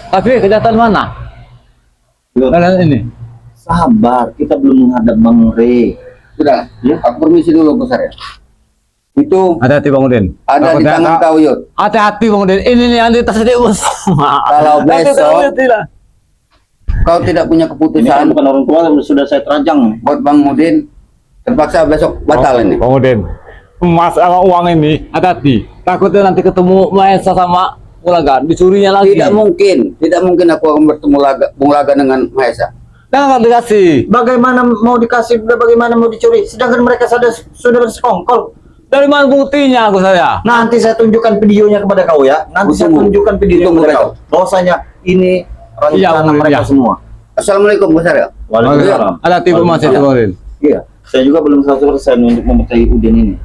Tapi kejahatan mana?
Yud.
Kalian ini.
Sabar, kita belum menghadap Bang Re.
Sudah.
Ya.
Aku permisi dulu besar ya. Itu
Hati-hati Bang Udin.
ada di tangan kau Yud.
Hati-hati Bang Udin. Ini nih yang di tas dia
Kalau besok kau tidak punya
Ini kan
keputusan
bukan orang tua, sudah saya terajang.
buat Bang Udin, terpaksa besok batal ini.
Bang Udin. Masalah uang ini hati-hati. Takutnya nanti ketemu Maesa sama Ulaga, dicurinya lagi.
Tidak mungkin aku akan bertemu Bung Laga dengan Mahesa.
Jangan dikasih.
Bagaimana mau dikasih, bagaimana mau dicuri? Sedangkan mereka sudah bersekongkol.
Dari mana buktinya aku saya?
Nanti saya tunjukkan videonya kepada kau ya. Nanti saya
Tunggu.
tunjukkan videonya
Tunggu,
kepada
Bang.
kau. Bahwasanya ini
Iya,
rencana
Bang,
mereka
iya.
semua.
Assalamualum besar ya.
Waalaikumsalam.
Ada tipe masih itu Bang Udin.
Iya. Saya juga belum 100% untuk mempercayai Udin ini.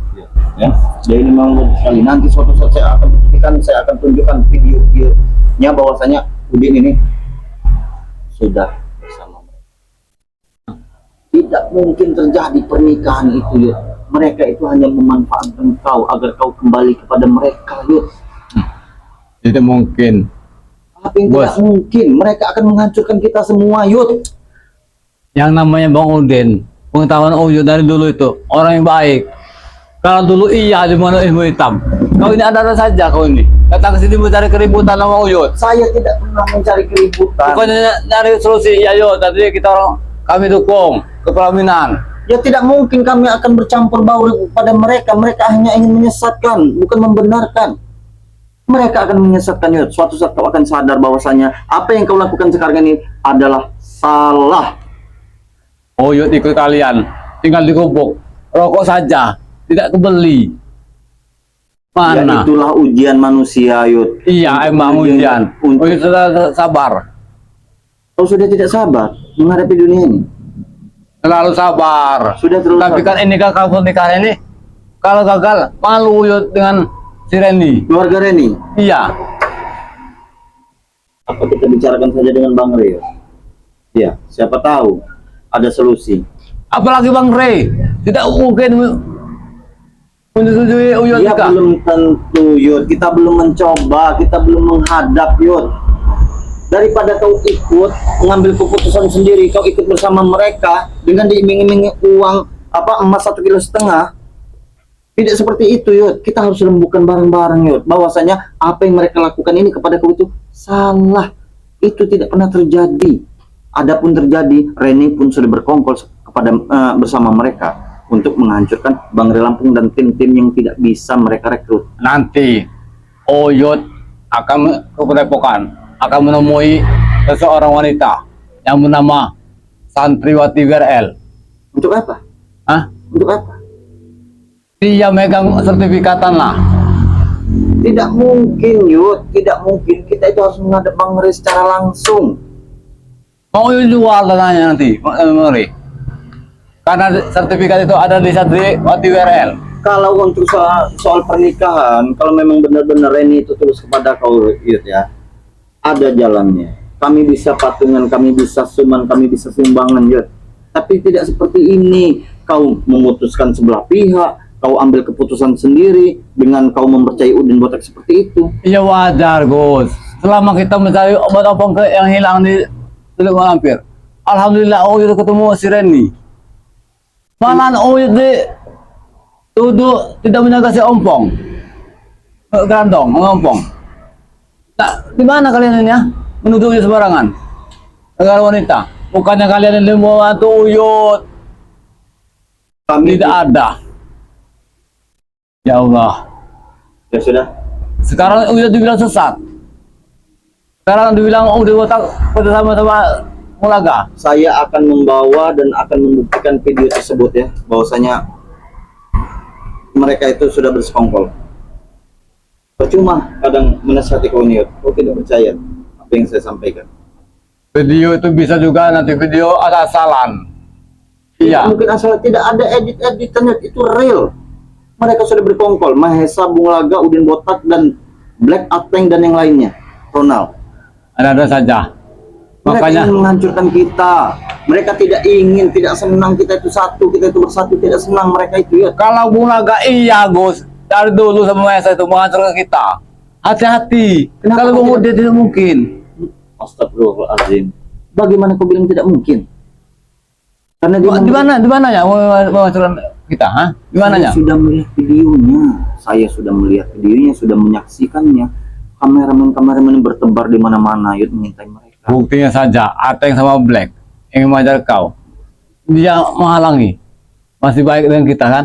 Ya. Dia ini memang bagus sekali. Nanti suatu saat saya akan buktikan, saya akan tunjukkan videonya bahwasanya Udin ini sudah bersama mereka. Tidak mungkin terjadi pernikahan itu, Yud. Mereka itu hanya memanfaatkan kau agar kau kembali kepada mereka, Yud.
Tidak mungkin.
Apa yang tidak
Bos.
mungkin? Mereka akan menghancurkan kita semua, Yud.
Yang namanya Bang Udin, pengetahuan Uyut dari dulu itu orang yang baik. Kalau dulu iya di mana ilmu hitam. Kau ini ada saja kau ini. Datang ke sini mencari keributan sama Uyut.
Saya tidak pernah mencari keributan.
Bukannya nyari solusi, iya yo. Tadi kita orang kami dukung kepelaminan.
Ya tidak mungkin kami akan bercampur baur pada mereka. Mereka hanya ingin menyesatkan, bukan membenarkan. Mereka akan menyesatkan, Yud. Suatu saat kau akan sadar bahwasanya apa yang kau lakukan sekarang ini adalah salah.
Uyut ikut kalian, tinggal dikubuk, rokok saja, tidak kebeli.
Ya
Mana?
itulah ujian manusia, Yud.
Iya emang ujian.
Untuk
Uyut sudah sabar,
kau sudah tidak sabar menghadapi dunia ini.
terlalu sabar.
Sudah terlalu
Tapi
sabar.
kan ini kan kamu nikah ini, kalau gagal malu Uyut dengan si Reni.
Keluarga Reni,
Iya,
apa kita bicarakan saja dengan Bang Rey? Ya, siapa tahu ada solusi.
apalagi Bang Rey, tidak mungkin menyetujui Uyut
Ya
nikah.
belum tentu, Yud. Kita belum mencoba, kita belum menghadap, Yud. Daripada kau ikut mengambil keputusan sendiri, kau ikut bersama mereka dengan diiming-imingi uang emas 1,5 kilo. Tidak seperti itu, Yud. Kita harus rembukan bareng-bareng, Yud. Bahwasanya apa yang mereka lakukan ini kepada kau itu salah. Itu tidak pernah terjadi. Adapun terjadi, Reni pun sudah berkongkol kepada bersama mereka untuk menghancurkan Bang Rey Lampung dan tim-tim yang tidak bisa mereka rekrut.
Nanti Uyut akan kerepokan, akan menemui seseorang wanita yang bernama Santriwati WRL.
Untuk apa?
Hah?
Untuk apa?
Dia megang sertifikatan lah.
Tidak mungkin, Yud. Tidak mungkin. Kita itu harus menghadap Bang Rey secara langsung.
Mau jual tanahnya nanti, Bang Rey. Karena sertifikat itu ada di Santriwati WRL.
Kalau untuk soal pernikahan, kalau memang benar-benar Reni itu terus kepada kau, Yud, ya, ada jalannya. Kami bisa patungan, kami bisa suman, kami bisa sumbangan, Yud. Tapi tidak seperti ini. Kau memutuskan sebelah pihak, kau ambil keputusan sendiri dengan kau mempercayai Udin Botak seperti itu.
Iya wajar, Gus. Selama kita mencari obat obong yang hilang di Teluk Malampir, alhamdulillah Uyut ketemu si Reni. Malah Uyut duduk tidak menjaga si ompong, gerandong, mengompong. Nah, di mana kalian ini ya? Menuduh Uyut sembarangan. Negara wanita. Bukannya kalian ini mau bantu Uyut.
Kami
Tidak ada. Ya Allah.
ya sudah.
Sekarang Uyut dibilang sesat. Sekarang dibilang udah botak bersama-sama Mulaga.
Saya akan membawa dan akan membuktikan video tersebut, ya, bahwasanya mereka itu sudah bersekongkol. Percuma kadang menasihati kau, Yud. Kau tidak percaya apa yang saya sampaikan.
Video itu bisa juga nanti video asal-asalan. Iya.
Mungkin asal tidak ada edit-editannya, itu real. Mereka sudah berkongkol, Mahesa, Bung Laga, Udin Botak, dan Black Ateng dan yang lainnya. Ronald.
Ada saja.
Mereka
Makanya
ingin menghancurkan kita. Mereka tidak ingin, tidak senang kita itu satu, kita itu bersatu, tidak senang mereka itu, ya.
kalau Mulaga iya Gus, dari dulu sama Mahesa itu menghancurkan kita. Hati-hati.
Kenapa
Kalau
kau
mau
tidak-
dia tidak mungkin.
Astagfirullahaladzim. Bagaimana kau bilang tidak mungkin? Karena dia
Di mana ya mau menghancurkan kita? Hah? Di mananya?
Saya sudah melihat videonya. Saya sudah melihat videonya, sudah menyaksikannya. Kameramen bertebar di mana-mana, Yud, mengintai mereka.
Buktinya saja, Ateng sama Black yang mengajar kau. Dia menghalangi. Masih baik dengan kita kan?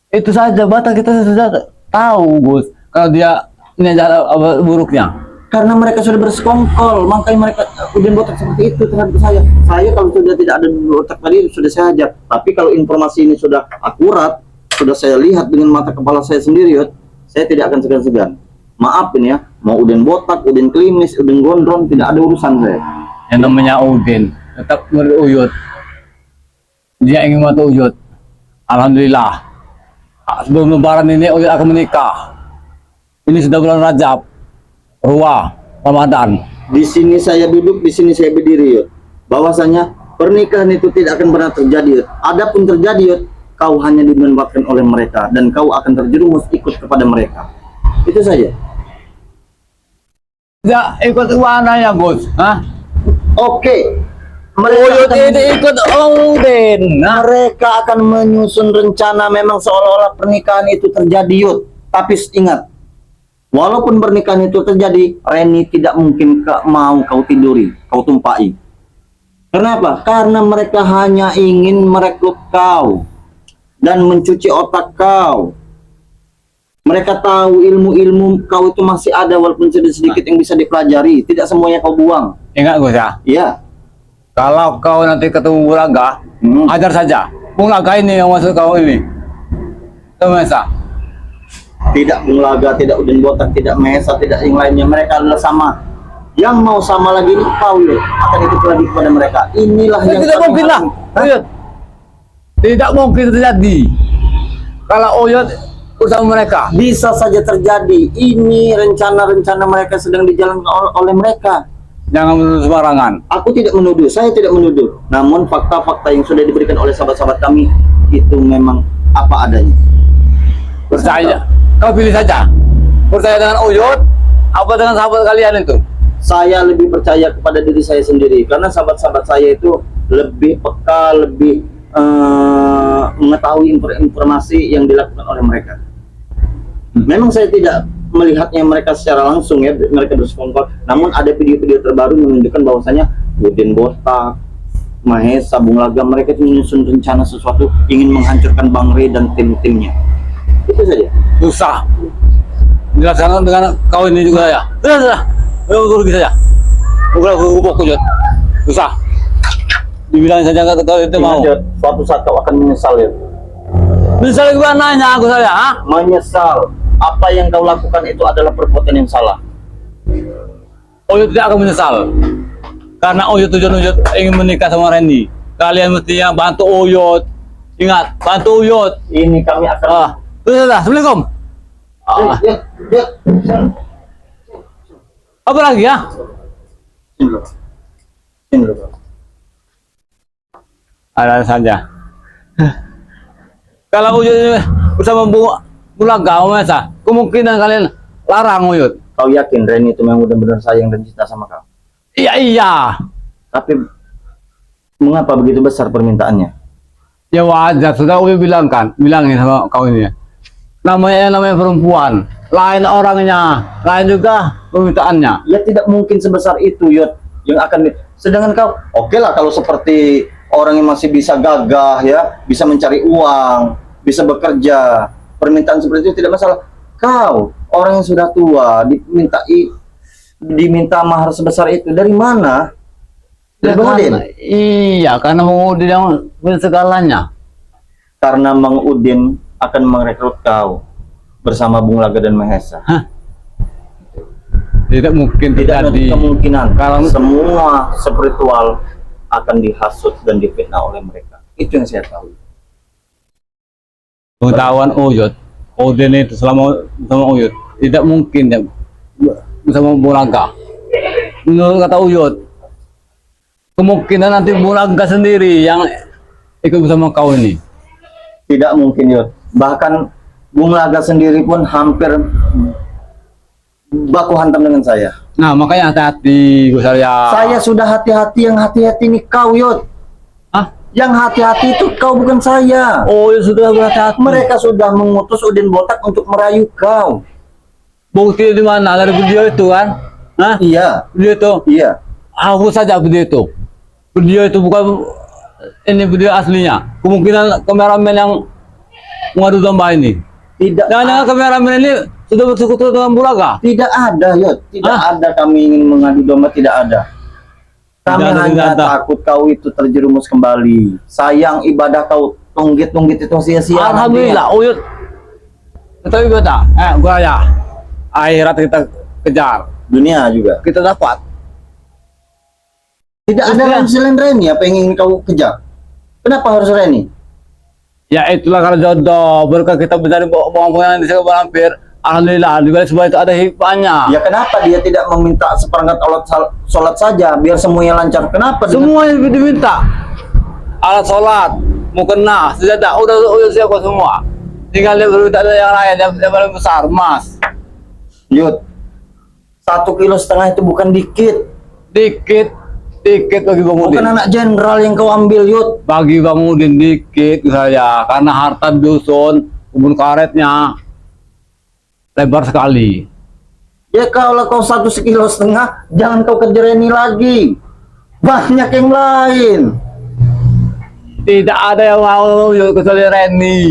Itu saja, Batak kita sudah tahu, Gus. Kalau dia ini ajar buruknya.
Karena mereka sudah bersekongkol, makanya mereka Udin Botak seperti itu terhadap saya. Saya kalau sudah tidak ada Udin Botak tadi sudah saya hajar. Tapi kalau informasi ini sudah akurat, sudah saya lihat dengan mata kepala saya sendiri, Yud, saya tidak akan segan-segan. Maaf ini ya, mau Udin Botak, Udin Klimis, Udin Gondrong, tidak ada urusan saya.
Yang namanya Udin tetap beruyut. Dia ingin membantu Uyut. Alhamdulillah. Sebelum Lebaran ini Uyut akan menikah. Ini sudah bulan Rajab, Ruwa, Ramadan.
Di sini saya duduk, di sini saya berdiri, Yud. Bahwasanya pernikahan itu tidak akan pernah terjadi, Yud. Adapun terjadi, Yud, kau hanya dimanfaatkan oleh mereka dan kau akan terjerumus ikut kepada mereka. Itu saja.
Ya, ikut mana ya, Gus? Hah?
Oke.
Uyut
Mereka
ini ikut Odin. Nah,
mereka akan menyusun rencana memang seolah-olah pernikahan itu terjadi, Yud. Tapi ingat, walaupun pernikahan itu terjadi, Reni tidak mungkin mau kau tiduri, kau tumpai. Kenapa? Karena mereka hanya ingin merekrut kau dan mencuci otak kau. Mereka tahu ilmu-ilmu kau itu masih ada walaupun sedikit yang bisa dipelajari. Tidak semuanya kau buang.
ingat Gus ya.
Iya.
Kalau kau nanti ketemu Bulaga, ajar saja. Bulaga ini yang masuk kau ini. Temesa.
Tidak Bulaga, tidak Udin Botak, tidak Mesa, tidak yang lainnya. Mereka adalah sama. Yang mau sama lagi ini kau, Yud. Akan ikut lagi kepada mereka. Inilah yang
Tidak
kami
mungkin lah.
harapkan.
Uyut. Tidak mungkin terjadi. Kalau Uyut bersama mereka.
Bisa saja terjadi. Ini rencana-rencana mereka sedang dijalankan oleh mereka.
Jangan menuduh sembarangan.
Aku tidak menuduh, saya tidak menuduh. Namun fakta-fakta yang sudah diberikan oleh sahabat-sahabat kami itu memang apa adanya.
Percaya. Kau pilih saja. Percaya dengan Uyut, apa dengan sahabat kalian itu?
Saya lebih percaya kepada diri saya sendiri karena sahabat-sahabat saya itu lebih peka, lebih mengetahui informasi yang dilakukan oleh mereka. Memang saya tidak melihatnya mereka secara langsung ya, mereka bersekongkol. Namun ada video-video terbaru menunjukkan bahwasanya Udin Botak, Mahesa, Bulaga, mereka itu menyusun rencana sesuatu ingin menghancurkan Bang Rey dan tim-timnya. Itu saja.
Susah. Dilaksanakan dengan kau ini juga ya. Sudah. Aku pergi saja. Aku Uyut. Susah. Dibilang saja kalau itu mau.
Ingat, suatu saat kau akan menyesal ya.
Bisa gimana nanya aku saja, ha?
Menyesal. Apa yang kau lakukan itu adalah perbuatan yang salah.
Uyut tidak akan menyesal. Karena Uyut tujuan Uyut ingin menikah sama Randy. Kalian mestinya bantu Uyut. Ingat, bantu Uyut.
Ini kami akan.
Sudah. Assalamualaikum.
Ya.
Apa lagi ya?
Ini loh.
Ada saja. Kalau Uyut bersama Bulaga, Mesa, kemungkinan kalian larang Uyut.
Kau yakin Reni itu memang benar-benar sayang dan cinta sama kau?
Iya.
Tapi mengapa begitu besar permintaannya?
Ya wajar, sudah Uyut bilangin sama kau ini. Namanya perempuan, lain orangnya, lain juga permintaannya.
Ya tidak mungkin sebesar itu, Yud. Yang akan sedangkan kau, oke lah kalau seperti orang yang masih bisa gagah ya, bisa mencari uang, bisa bekerja, permintaan seperti itu tidak masalah. Kau orang yang sudah tua diminta mahar sebesar itu dari mana? Dari Bang Udin?
Iya, karena Bang Udin yang punya segalanya.
Karena Bang Udin akan merekrut kau bersama Bulaga dan Mahesa.
Tidak mungkin
Tidak ada
terjadi.
kemungkinan
Kalau
semua spiritual akan dihasut dan difitnah oleh mereka. Itu yang saya tahu.
pengetahuan Uyut, Udin itu selama sama Uyut tidak mungkin ya bersama Bulaga. Menurut kata Uyut, kemungkinan nanti Bulaga sendiri yang ikut bersama kau ini.
Tidak mungkin, Yud. Bahkan Bulaga sendiri pun hampir baku hantam dengan saya.
Nah, makanya hati-hati, Gus Arya.
Saya sudah hati-hati, yang hati-hati ini kau, Yud.
Hah?
Yang hati-hati itu kau, bukan saya.
Oh, ya sudah berhati-hati.
Mereka sudah mengutus Udin Botak untuk merayu kau.
Bukti di mana? Dari video itu kan? Hah?
Iya,
Video itu.
iya.
Hapus saja video itu. Video itu bukan ini video aslinya. Kemungkinan kameramen yang mengadu domba ini.
Tidak,
Jangan-jangan kameramen ini sudah bersekutu dengan Bulaga.
tidak ada, Yud. Tidak
Hah?
ada kami ingin mengadu domba, tidak ada. Kami
Tidak ada,
hanya
tidak ada.
takut kau itu terjerumus kembali. Sayang ibadah kau tunggit-tunggit itu sia-sia.
Alhamdulillah, Uyut. Kita ibadah. Gua ya. Akhirat kita kejar.
Dunia juga.
Kita dapat.
Tidak ada
Iya.
lain selain Reni apa yang ingin kau kejar? Kenapa harus Reni?
Ya itulah kalau jodoh. Berkah kita mencari bawang yang di sekolah hampir. Alhamdulillah, di balik semua itu ada hikmahnya.
Ya kenapa dia tidak meminta seperangkat alat sholat saja biar semuanya lancar? Kenapa?
Semua yang diminta. Alat sholat, mukena, senjata, udah siap kok semua. Tinggal dia berminta yang lain yang paling besar, emas.
Yud, 1,5 kilo itu bukan dikit.
Dikit bagi Bang Udin.
Bukan anak jenderal yang kau ambil, Yud.
Bagi Bang Udin dikit saya, karena harta dusun kebun karetnya lebar sekali.
Ya kalau kau 1,5 kilo, jangan kau kejar Reni lagi. Banyak yang lain.
Tidak ada yang mau kecuali Reni.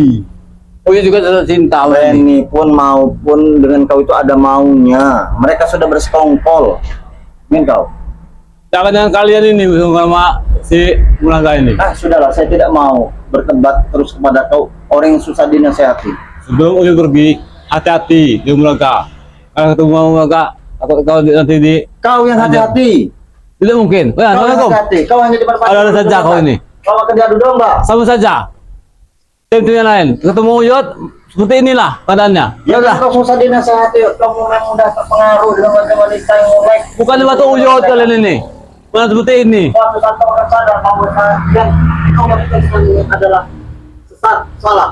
Uyut juga sudah cinta Reni.
Reni pun maupun dengan kau itu ada maunya. Mereka sudah bersekongkol. Ingin kau?
Jangan dengan kalian ini sama si Mulaga ini.
Sudahlah, saya tidak mau berdebat terus kepada kau. Orang yang susah dinasehati.
Sebelum Uyut pergi, hati-hati di Mulaga. Kalau ketemu Mulaga, takut kau nanti di.
Kau yang hati-hati.
Tidak mungkin.
Kau yang
Assalamualaikum.
hati-hati. Kau hanya di
Ada saja kau ini.
Kau akan diadu domba.
Sama saja. Tim yang lain. Ketemu Uyut, seperti inilah keadaannya.
Ya
Udah.
kau susah dinasehati. Kau memang mudah terpengaruh dengan wanita yang mulai.
Bukan batu Uyut kalian ini. Bukan seperti ini.
Suatu saat kau akan sadar bahwa yang kau lakukan sekarang adalah sesat, salah.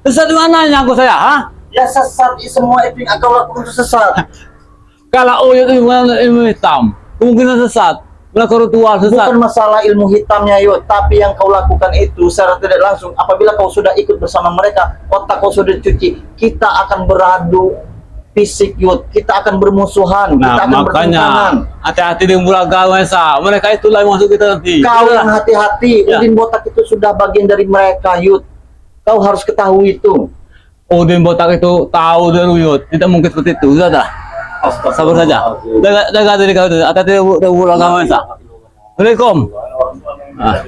Sesat di mananya aku saya, ha?
Ya sesat, semua itu yang kau lakukan itu sesat.
Kalau Uyut ilmu hitam, kemungkinan sesat. Melakukan ritual sesat.
Bukan masalah ilmu hitamnya, Yud, tapi yang kau lakukan itu secara tidak langsung. Apabila kau sudah ikut bersama mereka, otak kau sudah cuci, kita akan beradu fisik, Yud. Kita akan bermusuhan,
Nah,
kita akan bertentangan.
makanya hati-hati di Mulaga Mesa. Mereka itulah yang masuk kita nanti.
Kau
Itulah.
yang hati-hati,
Ya.
Udin Botak itu sudah bagian dari mereka, Yud. Kau harus ketahui itu.
Udin Botak itu tahu dari Uyut. Tidak mungkin seperti itu. Sudah dah. Sabar saja. Jaga diri kau. Hati-hati di Mulaga Mesa. Assalamualaikum. Ah.